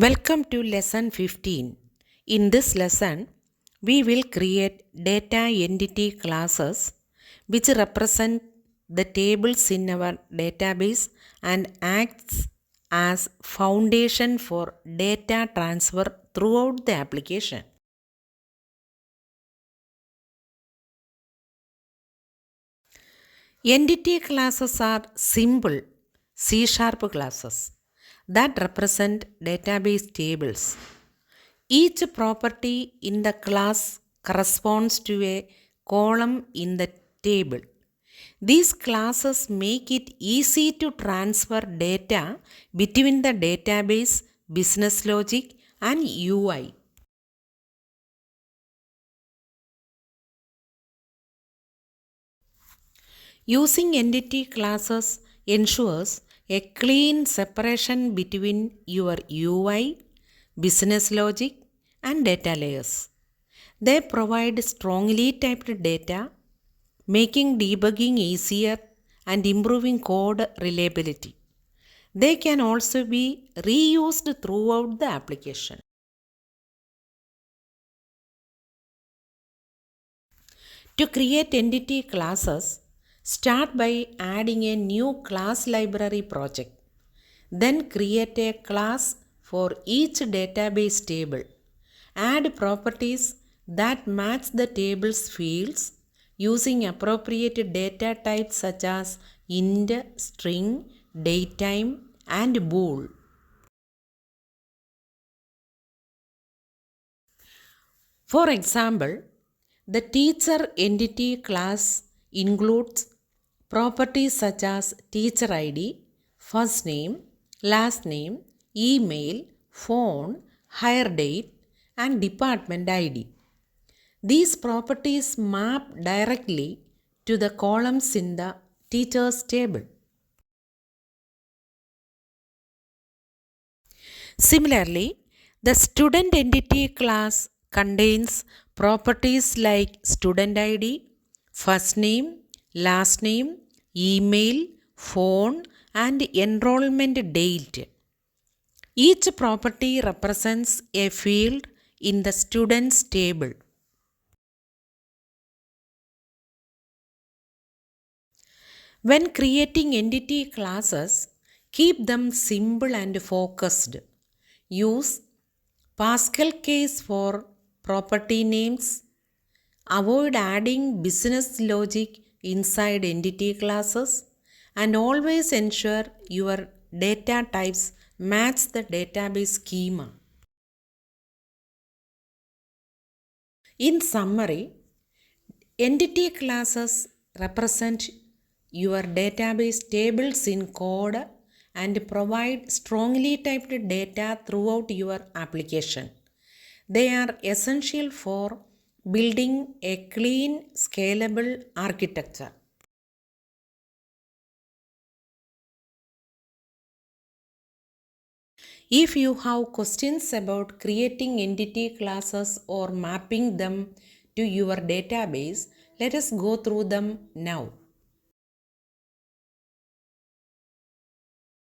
Welcome to lesson 15. In this lesson, we will create data entity classes which represent the tables in our database and acts as foundation for data transfer throughout the application. Entity classes are simple C# classes that represent database tables. Each property in the class corresponds to a column in the table. These classes make it easy to transfer data between the database, business logic, and UI. Using entity classes ensures a clean separation between your UI, business logic, and data layers. They provide strongly typed data, making debugging easier and improving code reliability. They can also be reused throughout the application. To create entity classes, start by adding a new class library project. Then create a class for each database table. Add properties that match the table's fields using appropriate data types such as int, string, datetime, and bool. For example, the teacher entity class includes properties such as teacher ID, first name, last name, email, phone, hire date, and department ID. These properties map directly to the columns in the teachers table. Similarly, the student entity class contains properties like student ID, first name, last name, email, phone, and enrollment date. Each property represents a field in the students table. When creating entity classes, keep them simple and focused. Use Pascal case for property names. Avoid adding business logic inside entity classes, and always ensure your data types match the database schema. In summary, entity classes represent your database tables in code and provide strongly typed data throughout your application. They are essential for building a clean, scalable architecture. If you have questions about creating entity classes or mapping them to your database, let us go through them now.